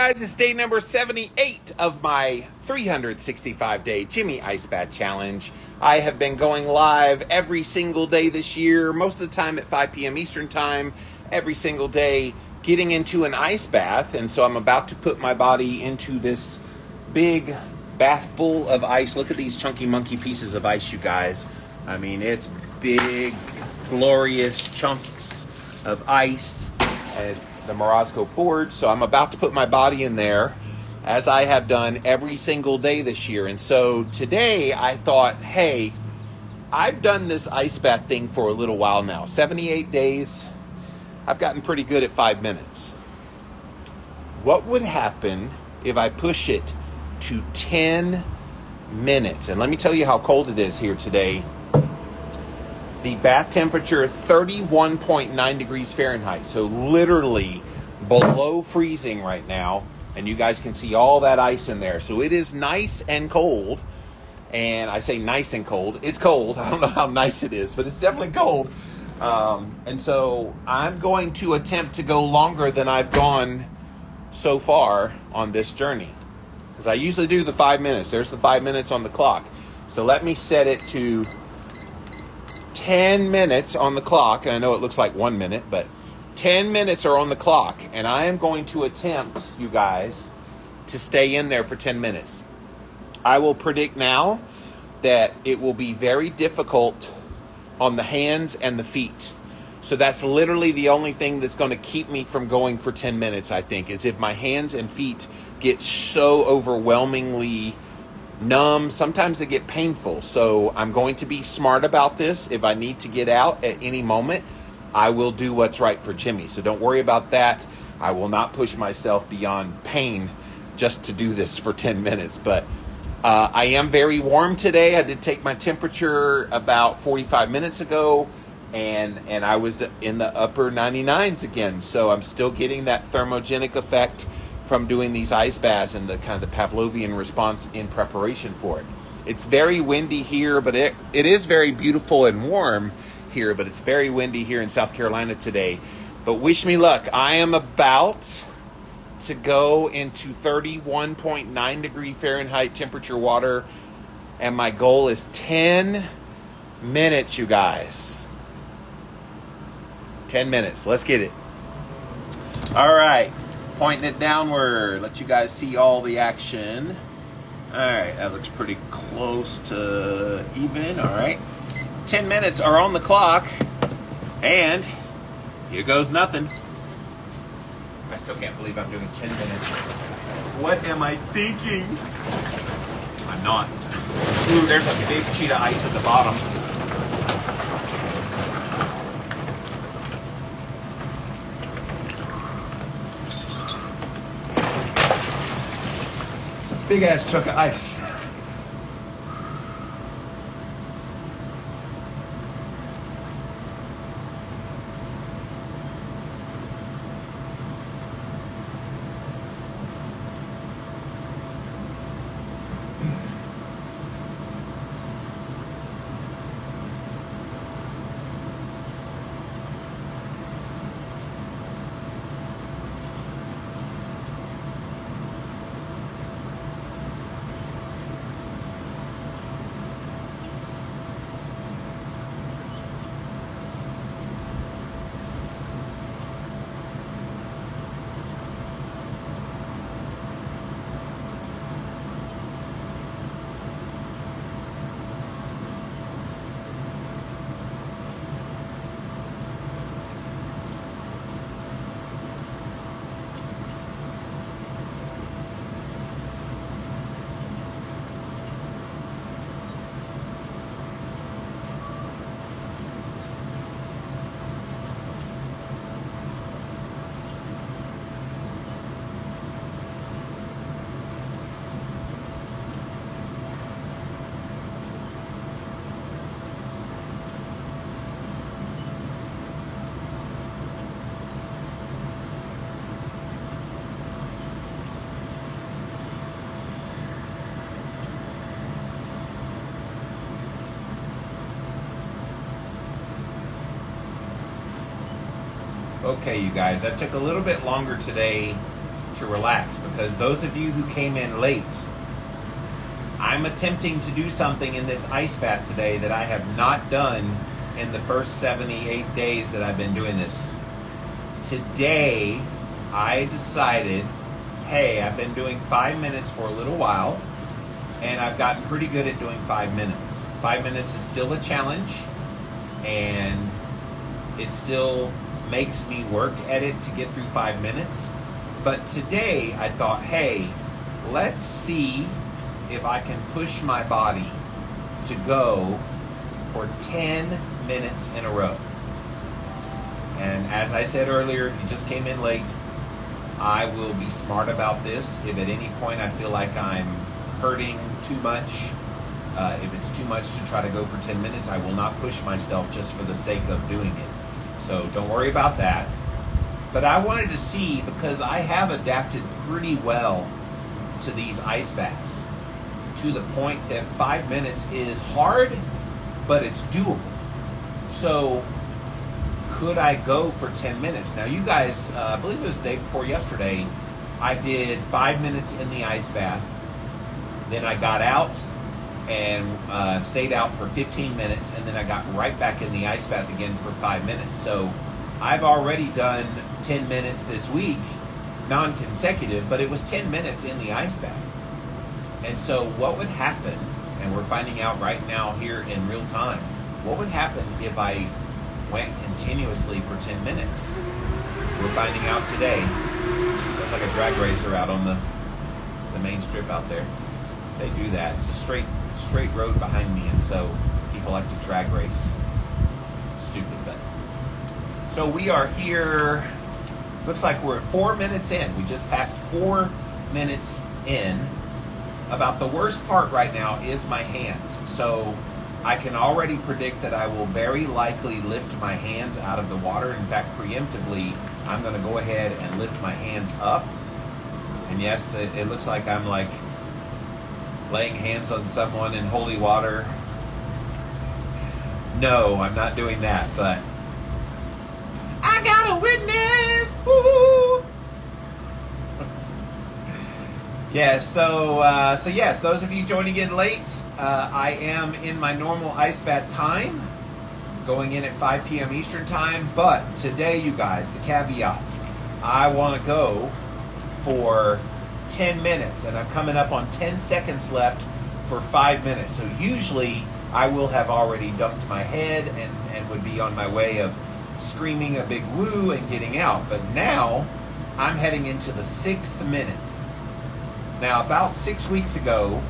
guys, it's day number 78 of my 365-day Jimmy Ice Bath Challenge. I have been going live every single day this year, most of the time at 5 p.m. Eastern Time, every single day getting into an ice bath. And so I'm about to put my body into this big bath full of ice. Look at these chunky monkey pieces of ice, you guys. I mean, it's big, glorious chunks of ice. And it's the Morosco Forge. So I'm about to put my body in there, as I have done every single day this year. And so today I thought, hey, I've done this ice bath thing for a little while now. 78 days. I've gotten pretty good at 5 minutes. What would happen if I push it to 10 minutes? And let me tell you how cold it is here today. The bath temperature, 31.9 degrees Fahrenheit. So literally below freezing right now. And you guys can see all that ice in there. So it is nice and cold. And I say nice and cold. It's cold. I don't know how nice it is, but it's definitely cold. And so I'm going to attempt to go longer than I've gone so far on this journey. Because I usually do the 5 minutes. There's the 5 minutes on the clock. So let me set it to 10 minutes on the clock. And I know it looks like 1 minute, but 10 minutes are on the clock. And I am going to attempt, you guys, to stay in there for 10 minutes. I will predict now that it will be very difficult on the hands and the feet. So that's literally the only thing that's going to keep me from going for 10 minutes, I think, is if my hands and feet get so overwhelmingly numb. Sometimes they get painful. So I'm going to be smart about this. If I need to get out at any moment, I will do what's right for Jimmy. So don't worry about that. I will not push myself beyond pain just to do this for 10 minutes. But I am very warm today. I did take my temperature about 45 minutes ago, and I was in the upper 99s again. So I'm still getting that thermogenic effect from doing these ice baths and the kind of the Pavlovian response in preparation for it. It's very windy here, but it is very beautiful and warm here, but it's very windy here in South Carolina today. But wish me luck. I am about to go into 31.9 degree Fahrenheit temperature water, and my goal is 10 minutes, you guys. 10 minutes. Let's get it. All right. Pointing it downward. Let you guys see all the action. All right. That looks pretty close to even. All right. 10 minutes are on the clock. And here goes nothing. I still can't believe I'm doing 10 minutes. What am I thinking? I'm not. Ooh, there's a big sheet of ice at the bottom. It's a big ass chunk of ice. Okay, you guys, that took a little bit longer today to relax, because those of you who came in late, I'm attempting to do something in this ice bath today that I have not done in the first 78 days that I've been doing this. Today, I decided, hey, I've been doing 5 minutes for a little while, and I've gotten pretty good at doing 5 minutes. 5 minutes is still a challenge, and it still makes me work at it to get through 5 minutes. But today, I thought, hey, let's see if I can push my body to go for 10 minutes in a row. And as I said earlier, if you just came in late, I will be smart about this. If at any point I feel like I'm hurting too much, if it's too much to try to go for 10 minutes, I will not push myself just for the sake of doing it. So don't worry about that. But I wanted to see, because I have adapted pretty well to these ice baths, to the point that 5 minutes is hard, but it's doable. So could I go for 10 minutes? Now you guys, I believe it was the day before yesterday, I did 5 minutes in the ice bath. Then I got out and stayed out for 15 minutes, and then I got right back in the ice bath again for 5 minutes. So I've already done 10 minutes this week, non-consecutive, but it was 10 minutes in the ice bath. And so what would happen, and we're finding out right now here in real time, what would happen if I went continuously for 10 minutes? We're finding out today. Sounds like a drag racer out on the main strip out there. They do that. It's a straight road behind me, and so people like to drag race. It's stupid, but. So we are here, looks like we're 4 minutes in. We just passed 4 minutes in. About the worst part right now is my hands. So I can already predict that I will very likely lift my hands out of the water. In fact, preemptively, I'm going to go ahead and lift my hands up. And yes, it looks like I'm like laying hands on someone in holy water. No, I'm not doing that, but I got a witness. Woo! Yes, so yes, those of you joining in late, I am in my normal ice bath time, going in at 5 p.m. Eastern time, but today, you guys, the caveat, I want to go for 10 minutes, and I'm coming up on 10 seconds left for 5 minutes. So usually, I will have already dunked my head and would be on my way of screaming a big woo and getting out, but now, I'm heading into the 6th minute. Now, about 6 weeks ago,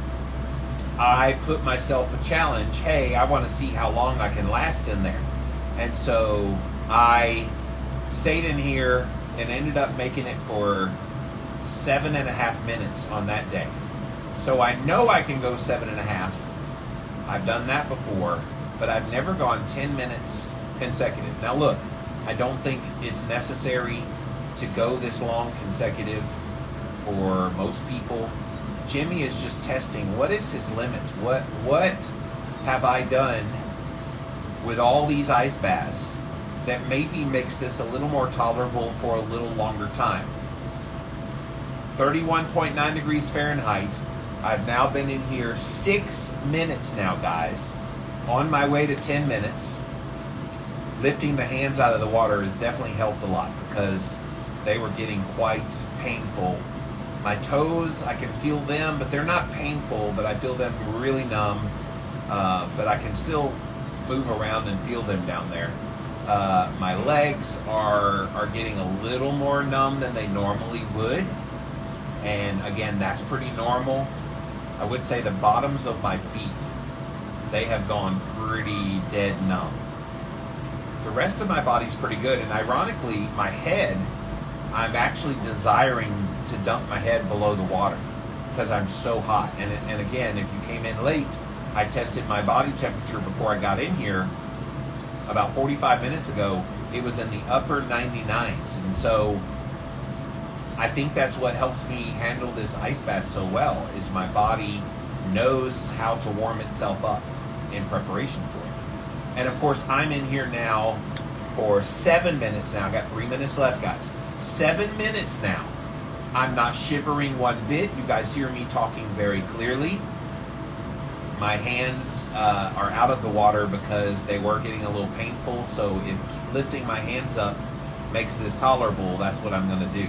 I put myself a challenge. Hey, I want to see how long I can last in there. And so I stayed in here and ended up making it for 7.5 minutes on that day. So I know I can go 7.5. I've done that before, but I've never gone 10 minutes consecutive. Now look, I don't think it's necessary to go this long consecutive for most people. Jimmy is just testing what is his limits. What have I done with all these ice baths that maybe makes this a little more tolerable for a little longer time. 31.9 degrees Fahrenheit. I've now been in here 6 minutes now, guys. On my way to 10 minutes. Lifting the hands out of the water has definitely helped a lot because they were getting quite painful. My toes, I can feel them, but they're not painful, but I feel them really numb. But I can still move around and feel them down there. My legs are getting a little more numb than they normally would. And again, that's pretty normal. I would say the bottoms of my feet, they have gone pretty dead numb. The rest of my body's pretty good, and ironically, my head, I'm actually desiring to dump my head below the water because I'm so hot. And again, if you came in late, I tested my body temperature before I got in here about 45 minutes ago. It was in the upper 99s, and so I think that's what helps me handle this ice bath so well, is my body knows how to warm itself up in preparation for it. And of course, I'm in here now for 7 minutes now. I got 3 minutes left, guys. 7 minutes now. I'm not shivering one bit. You guys hear me talking very clearly. My hands are out of the water because they were getting a little painful. So if lifting my hands up makes this tolerable, that's what I'm going to do.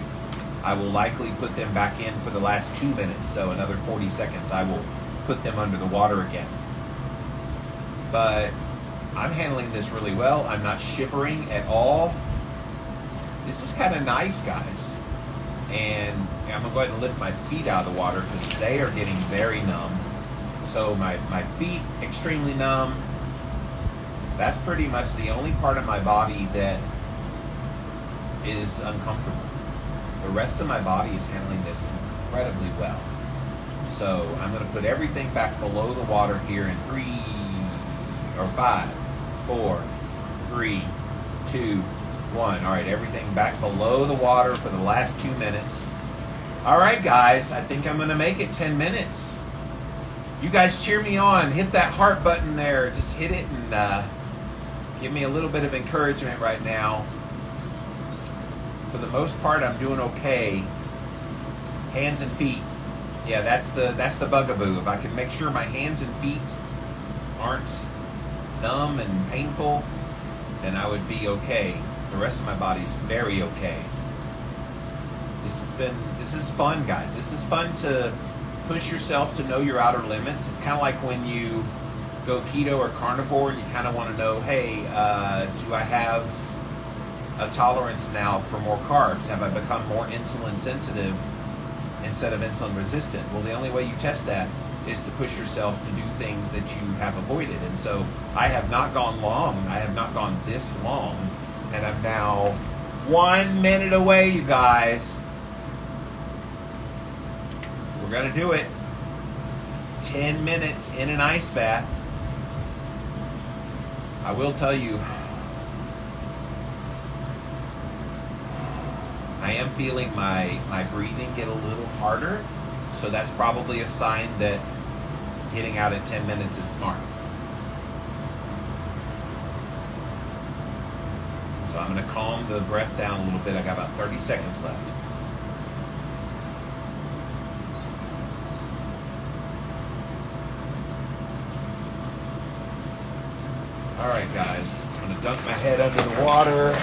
I will likely put them back in for the last 2 minutes. So another 40 seconds, I will put them under the water again. But I'm handling this really well. I'm not shivering at all. This is kind of nice, guys. And I'm going to go ahead and lift my feet out of the water because they are getting very numb. So my feet extremely numb. That's pretty much the only part of my body that is uncomfortable. The rest of my body is handling this incredibly well. So I'm going to put everything back below the water here in 3 or 5, 4, 3, 2, 1. All right, everything back below the water for the last 2 minutes. All right, guys, I think I'm going to make it 10 minutes. You guys cheer me on. Hit that heart button there. Just hit it and give me a little bit of encouragement right now. For the most part, I'm doing okay. Hands and feet. Yeah, that's the bugaboo. If I can make sure my hands and feet aren't numb and painful, then I would be okay. The rest of my body's very okay. This is fun, guys. This is fun to push yourself to know your outer limits. It's kind of like when you go keto or carnivore and you kind of want to know, hey, do I have a tolerance now for more carbs? Have I become more insulin sensitive instead of insulin resistant? Well, the only way you test that is to push yourself to do things that you have avoided. And so I have not gone long. I have not gone this long. And I'm now 1 minute away, you guys. We're going to do it. 10 minutes in an ice bath. I will tell you, I am feeling my breathing get a little harder. So that's probably a sign that getting out at 10 minutes is smart. So I'm going to calm the breath down a little bit. I got about 30 seconds left. All right, guys. I'm going to dunk my head under the water.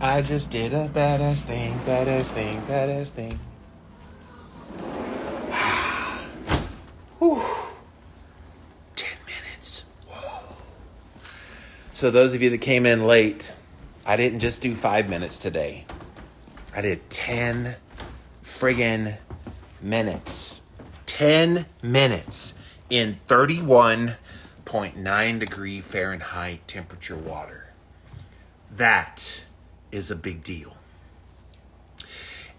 I just did a badass thing, badass thing, badass thing. Whew. 10 minutes. Whoa. So those of you that came in late, I didn't just do 5 minutes today. I did 10 friggin' minutes. 10 minutes in 31.9 degree Fahrenheit temperature water. That is a big deal.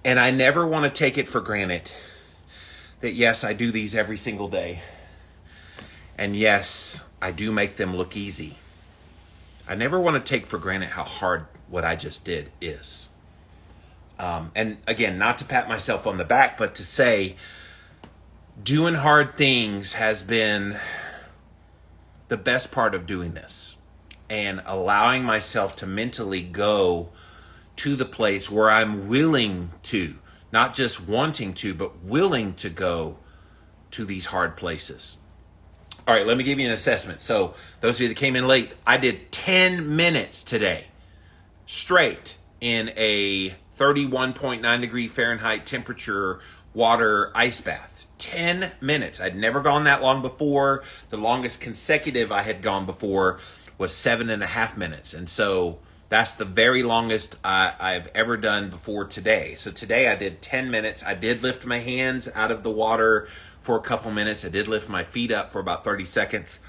And I never want to take it for granted that yes, I do these every single day. And yes, I do make them look easy. I never want to take for granted how hard what I just did is. And again, not to pat myself on the back, but to say doing hard things has been the best part of doing this. And allowing myself to mentally go to the place where I'm willing to, not just wanting to, but willing to go to these hard places. All right, let me give you an assessment. So those of you that came in late, I did 10 minutes today straight in a 31.9 degree Fahrenheit temperature water ice bath. 10 minutes. I'd never gone that long before. The longest consecutive I had gone before was 7.5 minutes. And so That's the very longest I've ever done before today. So today I did 10 minutes. I did lift my hands out of the water for a couple minutes. I did lift my feet up for about 30 seconds.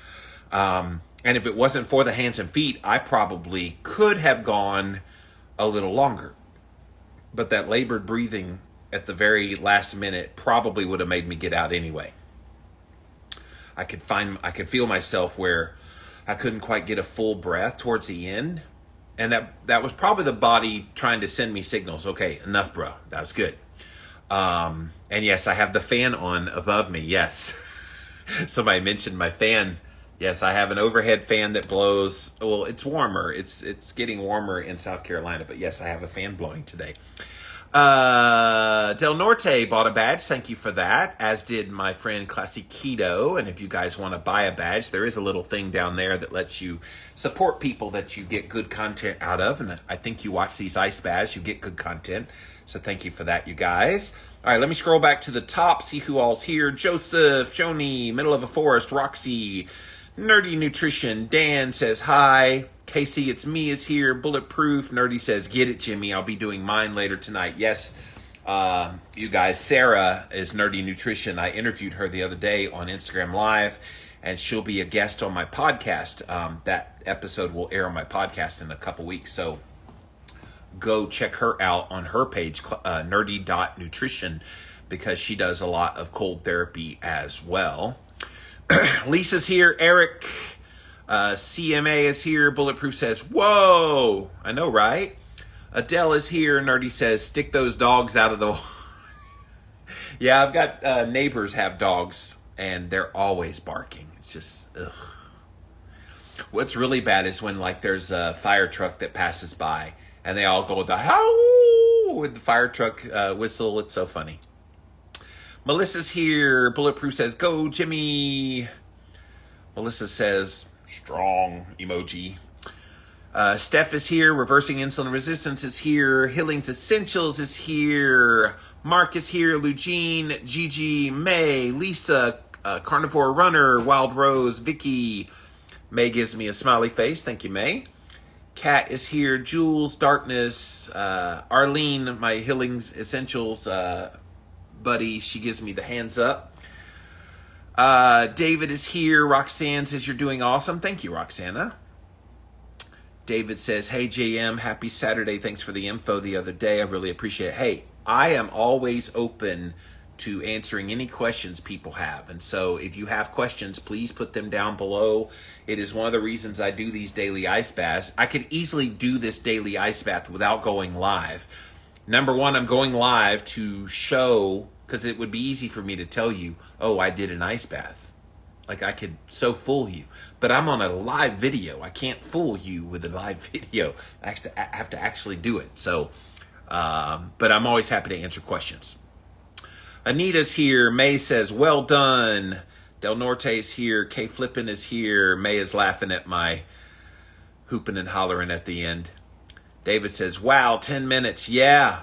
And if it wasn't for the hands and feet, I probably could have gone a little longer. But that labored breathing at the very last minute probably would have made me get out anyway. I could feel myself where I couldn't quite get a full breath towards the end. And that was probably the body trying to send me signals. Okay, enough, bro. That was good. And yes, I have the fan on above me. Yes. Somebody mentioned my fan. Yes, I have an overhead fan that blows. Well, it's warmer. It's getting warmer in South Carolina. But yes, I have a fan blowing today. Del Norte bought a badge. Thank you for that. As did my friend Classy Keto. And if you guys want to buy a badge, there is a little thing down there that lets you support people that you get good content out of. And I think you watch these ice baths, you get good content. So thank you for that, you guys. All right, let me scroll back to the top, see who all's here. Joseph, Joni, Middle of a Forest, Roxy, Nerdy Nutrition, Dan says hi. Casey, it's me is here. Bulletproof. Nerdy says, get it, Jimmy. I'll be doing mine later tonight. Yes, you guys. Sarah is Nerdy Nutrition. I interviewed her the other day on Instagram Live, and she'll be a guest on my podcast. That episode will air on my podcast in a couple weeks. So go check her out on her page, nerdy.nutrition, because she does a lot of cold therapy as well. Lisa's here. Eric, CMA is here. Bulletproof says, whoa, I know, right? Adele is here. Nerdy says, stick those dogs out of the Yeah, I've got neighbors have dogs, and they're always barking. It's just, ugh. What's really bad is when, like, there's a fire truck that passes by, and they all go, the howl with the fire truck whistle. It's so funny. Melissa's here. Bulletproof says, go, Jimmy. Melissa says, strong emoji. Steph is here. Reversing Insulin Resistance is here. Healing's Essentials is here. Mark is here. Lugene, Gigi, May, Lisa, Carnivore Runner, Wild Rose, Vicky. May gives me a smiley face. Thank you, May. Kat is here. Jules, Darkness, Arlene, my Healing's Essentials buddy, she gives me the hands up. David is here. Roxanne says you're doing awesome. Thank you, Roxana. David says, hey, JM, happy Saturday. Thanks for the info the other day. I really appreciate it. Hey, I am always open to answering any questions people have. And so if you have questions, please put them down below. It is one of the reasons I do these daily ice baths. I could easily do this daily ice bath without going live. Number one, I'm going live to show, because it would be easy for me to tell you, oh, I did an ice bath. Like, I could so fool you. But I'm on a live video. I can't fool you with a live video. I have to actually do it. So, but I'm always happy to answer questions. Anita's here. May says, well done. Del Norte's here. Kay Flippin is here. May is laughing at my hooping and hollering at the end. David says, wow, 10 minutes. Yeah.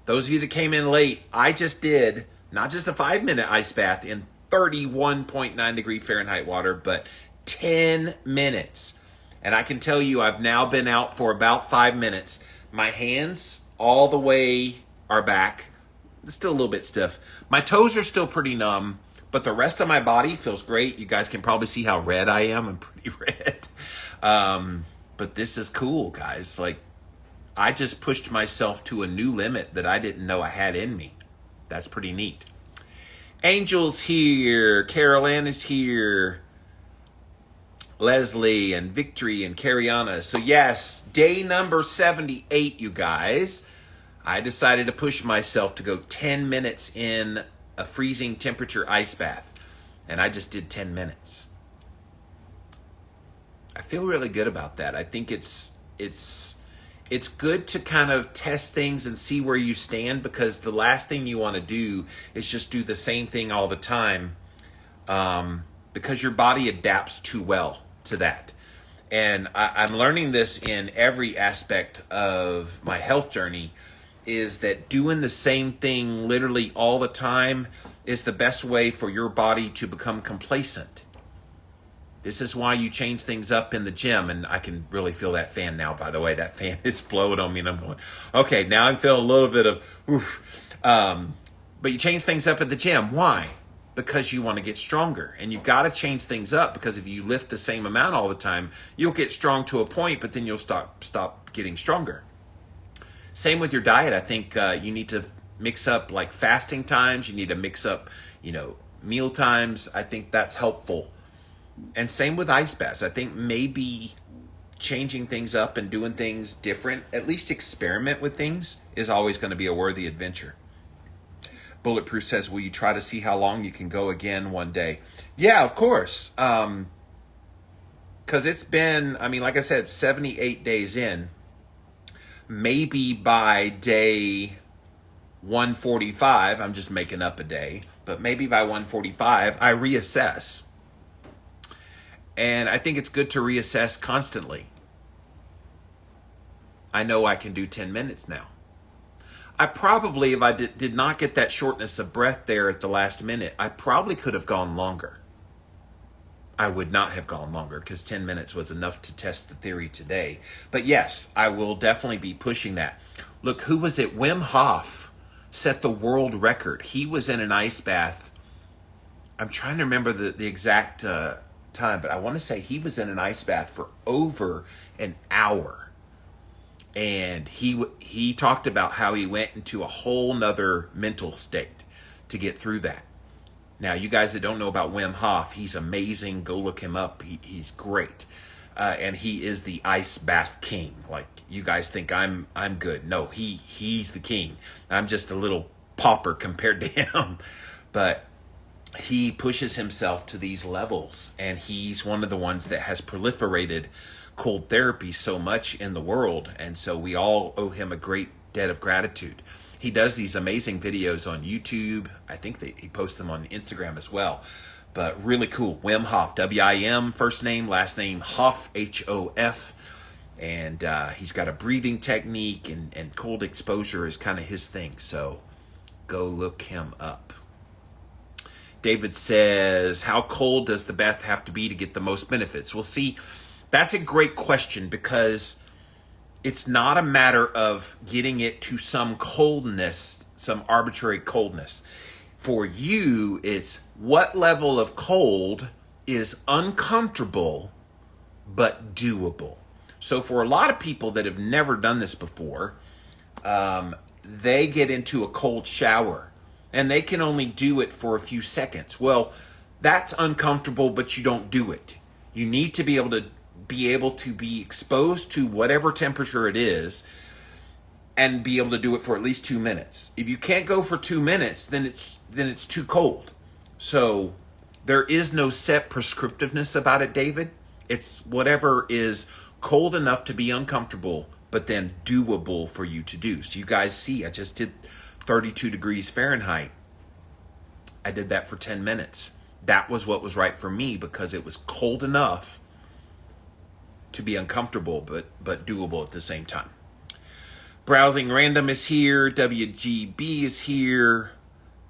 Those of you that came in late, I just did not just a 5-minute ice bath in 31.9 degree Fahrenheit water, but 10 minutes. And I can tell you, I've now been out for about 5 minutes. My hands all the way are back. It's still a little bit stiff. My toes are still pretty numb, but the rest of my body feels great. You guys can probably see how red I am. I'm pretty red. But this is cool, guys. Like, I just pushed myself to a new limit that I didn't know I had in me. That's pretty neat. Angel's here. Carol Ann is here. Leslie and Victory and Cariana. So yes, day number 78, you guys. I decided to push myself to go 10 minutes in a freezing temperature ice bath. And I just did 10 minutes. I feel really good about that. I think it's good to kind of test things and see where you stand, because the last thing you want to do is just do the same thing all the time, because your body adapts too well to that. And I'm learning this in every aspect of my health journey, is that doing the same thing literally all the time is the best way for your body to become complacent. This is why you change things up in the gym. And I can really feel that fan now, by the way. That fan is blowing on me and I'm going, okay, now I'm feeling a little bit of, oof. But you change things up at the gym. Why? Because you want to get stronger. And you've got to change things up, because if you lift the same amount all the time, you'll get strong to a point, but then you'll stop getting stronger. Same with your diet. I think you need to mix up like fasting times. You need to mix up, meal times. I think that's helpful. And same with ice baths. I think maybe changing things up and doing things different, at least experiment with things, is always going to be a worthy adventure. Bulletproof says, will you try to see how long you can go again one day? Yeah, of course. Because it's been, like I said, 78 days in. Maybe by day 145, I'm just making up a day, but maybe by 145, I reassess. And I think it's good to reassess constantly. I know I can do 10 minutes now. I probably, if I did not get that shortness of breath there at the last minute, I probably could have gone longer. I would not have gone longer, because 10 minutes was enough to test the theory today. But yes, I will definitely be pushing that. Look, who was it? Wim Hof set the world record. He was in an ice bath. I'm trying to remember the exact time, but I want to say he was in an ice bath for over an hour. And he talked about how he went into a whole nother mental state to get through that. Now, you guys that don't know about Wim Hof, he's amazing. Go look him up. He's great. And he is the ice bath king. Like, you guys think I'm good. No, he's the king. I'm just a little pauper compared to him. But he pushes himself to these levels, and he's one of the ones that has proliferated cold therapy so much in the world. And so we all owe him a great debt of gratitude. He does these amazing videos on YouTube. I think he posts them on Instagram as well. But really cool. Wim Hof, W-I-M, first name, last name, Hof, H-O-F. And he's got a breathing technique, and cold exposure is kind of his thing. So go look him up. David says, how cold does the bath have to be to get the most benefits? Well, see, that's a great question, because it's not a matter of getting it to some coldness, some arbitrary coldness. For you, it's what level of cold is uncomfortable but doable. So for a lot of people that have never done this before, they get into a cold shower and they can only do it for a few seconds. Well, that's uncomfortable, but you don't do it. You need to be able to be exposed to whatever temperature it is and be able to do it for at least 2 minutes. If you can't go for 2 minutes, then it's too cold. So there is no set prescriptiveness about it, David. It's whatever is cold enough to be uncomfortable, but then doable for you to do. So you guys see, I just did 32 degrees Fahrenheit. I did that for 10 minutes. That was what was right for me, because it was cold enough to be uncomfortable, but doable at the same time. Browsing Random is here. WGB is here.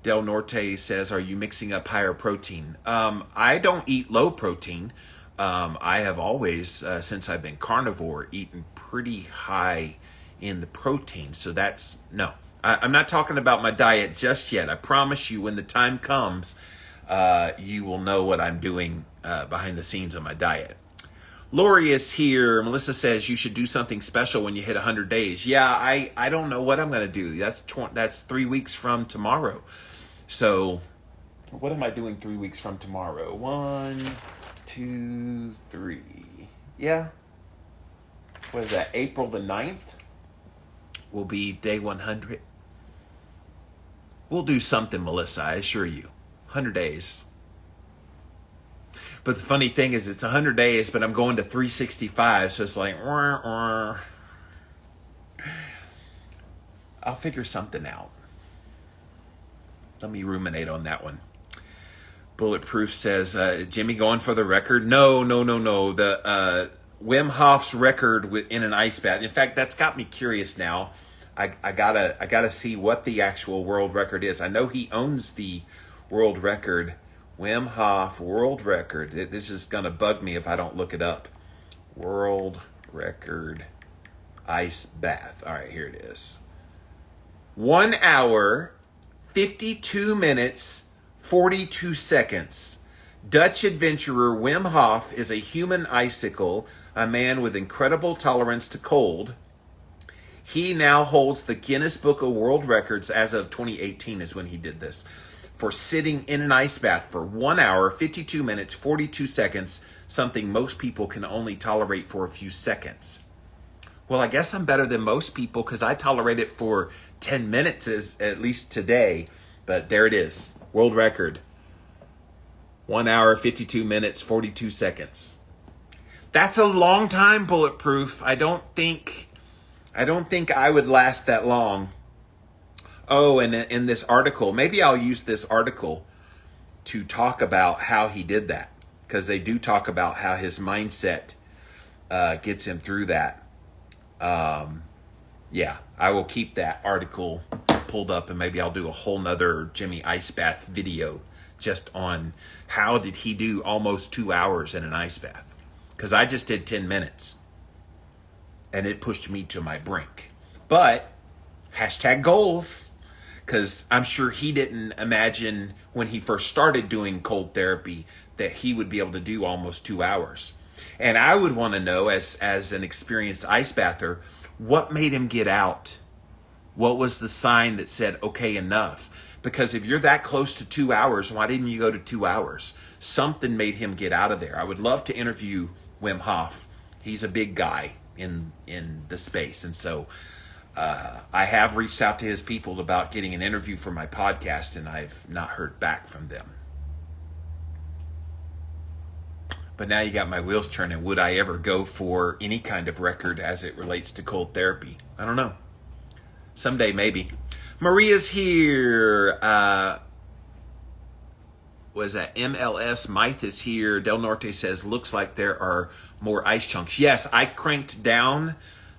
Del Norte says, are you mixing up higher protein? I don't eat low protein. I have always, since I've been carnivore, eaten pretty high in the protein. So that's, no. I'm not talking about my diet just yet. I promise you, when the time comes, you will know what I'm doing behind the scenes of my diet. Lori is here. Melissa says you should do something special when you hit 100 days. Yeah, I don't know what I'm going to do. That's 3 weeks from tomorrow. So what am I doing 3 weeks from tomorrow? 1, 2, 3. Yeah. What is that? April the 9th will be day 100. We'll do something, Melissa, I assure you. 100 days. But the funny thing is, it's 100 days, but I'm going to 365, so it's like, I'll figure something out. Let me ruminate on that one. Bulletproof says, Jimmy going for the record? No. The Wim Hof's record in an ice bath. In fact, that's got me curious now. I gotta see what the actual world record is. I know he owns the world record Wim Hof world record. This is going to bug me if I don't look it up. World record ice bath. All right, here it is. 1 hour, 52 minutes, 42 seconds. Dutch adventurer Wim Hof is a human icicle, a man with incredible tolerance to cold. He now holds the Guinness Book of World Records as of 2018 is when he did this, for sitting in an ice bath for 1 hour, 52 minutes, 42 seconds, something most people can only tolerate for a few seconds. Well, I guess I'm better than most people because I tolerate it for 10 minutes, at least today. But there it is, world record. 1 hour, 52 minutes, 42 seconds. That's a long time, Bulletproof. I don't think I would last that long. Oh, and in this article, maybe I'll use this article to talk about how he did that, because they do talk about how his mindset gets him through that. Yeah, I will keep that article pulled up, and maybe I'll do a whole nother Jimmy Ice Bath video just on how did he do almost 2 hours in an ice bath, because I just did 10 minutes and it pushed me to my brink. But hashtag goals, because I'm sure he didn't imagine when he first started doing cold therapy that he would be able to do almost 2 hours. And I would want to know, as an experienced ice bather, what made him get out? What was the sign that said, okay, enough? Because if you're that close to 2 hours, why didn't you go to 2 hours? Something made him get out of there. I would love to interview Wim Hof. He's a big guy in the space. And so I have reached out to his people about getting an interview for my podcast, and I've not heard back from them. But now you got my wheels turning. Would I ever go for any kind of record as it relates to cold therapy? I don't know. Someday, maybe. Maria's here. Was that MLS? Myth is here. Del Norte says, looks like there are more ice chunks. Yes, I cranked down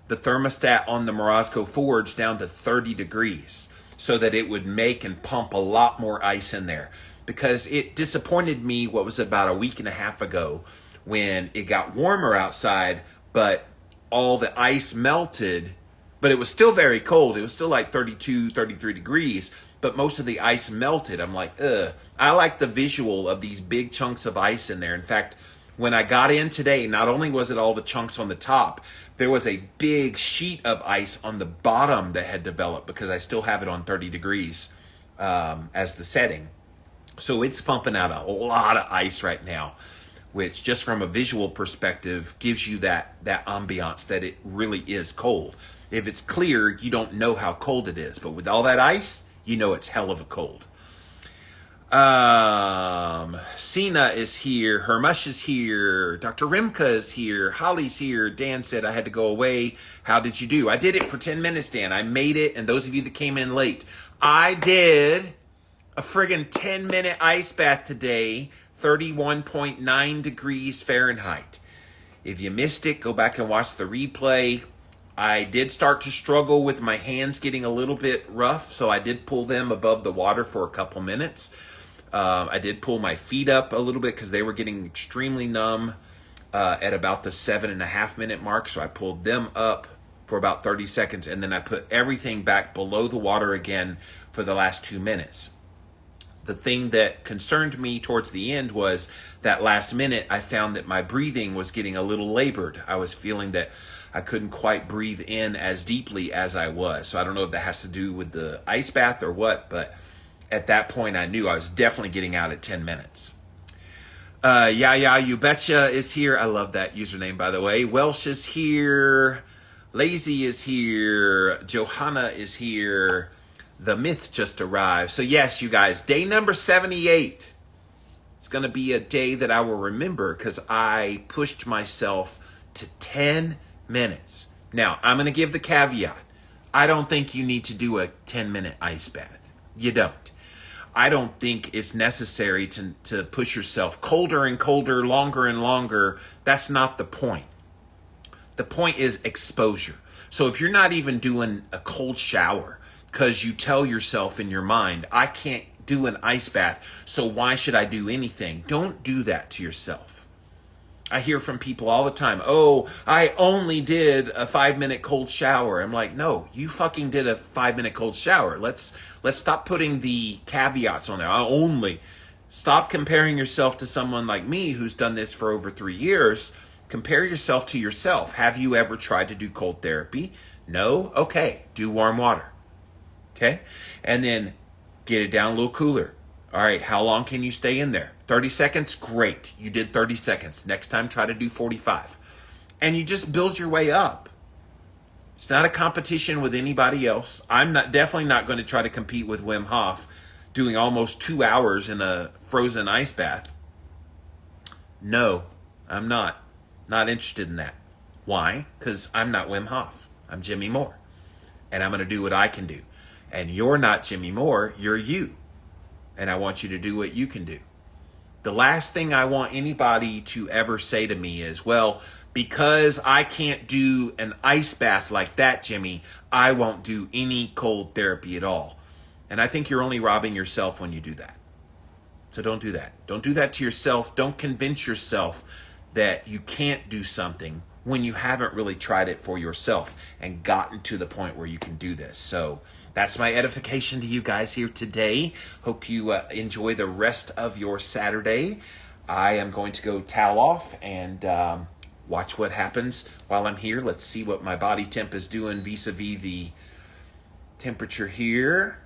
the thermostat on the Morozco Forge down to 30 degrees so that it would make and pump a lot more ice in there. Because it disappointed me, what was about a week and a half ago, when it got warmer outside, but all the ice melted, but it was still very cold. It was still like 32, 33 degrees, but most of the ice melted. I'm like, ugh. I like the visual of these big chunks of ice in there. In fact, when I got in today, not only was it all the chunks on the top, there was a big sheet of ice on the bottom that had developed because I still have it on 30 degrees as the setting. So it's pumping out a lot of ice right now, which just from a visual perspective gives you that ambiance that it really is cold. If it's clear, you don't know how cold it is. But with all that ice, you know it's hell of a cold. Sina is here. Hermush is here. Dr. Rimka is here. Holly's here. Dan said I had to go away. How did you do? I did it for 10 minutes, Dan. I made it. And those of you that came in late, I did a friggin' 10-minute ice bath today, 31.9 degrees Fahrenheit. If you missed it, go back and watch the replay. I did start to struggle with my hands getting a little bit rough, so I did pull them above the water for a couple minutes. I did pull my feet up a little bit because they were getting extremely numb at about the 7.5 minute mark, so I pulled them up for about 30 seconds, and then I put everything back below the water again for the last 2 minutes. The thing that concerned me towards the end was that last minute, I found that my breathing was getting a little labored. I was feeling that I couldn't quite breathe in as deeply as I was. So I don't know if that has to do with the ice bath or what, but at that point I knew I was definitely getting out at 10 minutes. Yeah, you betcha is here. I love that username, by the way. Welsh is here. Lazy is here. Johanna is here. The myth just arrived. So yes, you guys, day number 78. It's going to be a day that I will remember because I pushed myself to 10 minutes. Now, I'm going to give the caveat. I don't think you need to do a 10-minute ice bath. You don't. I don't think it's necessary to push yourself colder and colder, longer and longer. That's not the point. The point is exposure. So if you're not even doing a cold shower, because you tell yourself in your mind, I can't do an ice bath, so why should I do anything? Don't do that to yourself. I hear from people all the time, oh, I only did a 5-minute cold shower. I'm like, no, you fucking did a 5-minute cold shower. Let's stop putting the caveats on there. I only. Stop comparing yourself to someone like me who's done this for over 3 years. Compare yourself to yourself. Have you ever tried to do cold therapy? No? Okay, do warm water. Okay? And then get it down a little cooler. All right, how long can you stay in there? 30 seconds? Great. You did 30 seconds. Next time, try to do 45. And you just build your way up. It's not a competition with anybody else. I'm definitely not going to try to compete with Wim Hof doing almost 2 hours in a frozen ice bath. No, I'm not. Not interested in that. Why? Because I'm not Wim Hof. I'm Jimmy Moore. And I'm going to do what I can do. And you're not Jimmy Moore, you're you. And I want you to do what you can do. The last thing I want anybody to ever say to me is, well, because I can't do an ice bath like that, Jimmy, I won't do any cold therapy at all. And I think you're only robbing yourself when you do that. So don't do that. Don't do that to yourself. Don't convince yourself that you can't do something when you haven't really tried it for yourself and gotten to the point where you can do this. So that's my edification to you guys here today. Hope you enjoy the rest of your Saturday. I am going to go towel off and watch what happens while I'm here. Let's see what my body temp is doing vis-a-vis the temperature here.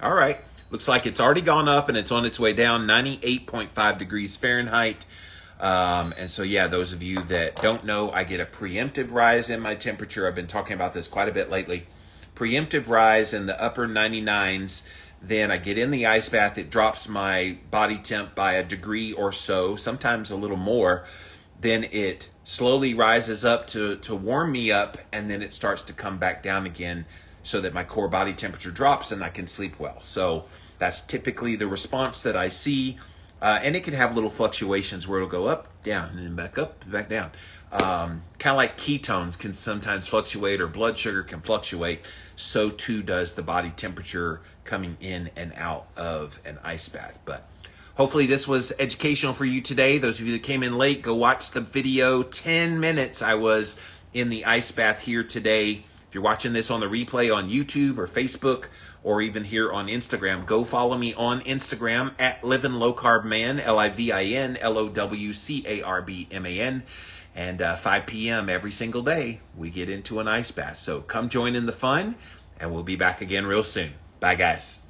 All right. Looks like it's already gone up and it's on its way down, 98.5 degrees Fahrenheit. And so, yeah, those of you that don't know, I get a preemptive rise in my temperature. I've been talking about this quite a bit lately. Preemptive rise in the upper 99s. Then I get in the ice bath. It drops my body temp by a degree or so, sometimes a little more. Then it slowly rises up to warm me up, and then it starts to come back down again so that my core body temperature drops and I can sleep well. So that's typically the response that I see. And it can have little fluctuations where it'll go up, down, and then back up, back down. Kind of like ketones can sometimes fluctuate or blood sugar can fluctuate. So too does the body temperature coming in and out of an ice bath. But hopefully this was educational for you today. Those of you that came in late, go watch the video. 10 minutes I was in the ice bath here today. If you're watching this on the replay on YouTube or Facebook or even here on Instagram, go follow me on Instagram at Livin' Low Carb Man, LIVIN LOWCARBMAN. And 5 p.m. every single day, we get into an ice bath. So come join in the fun, and we'll be back again real soon. Bye, guys.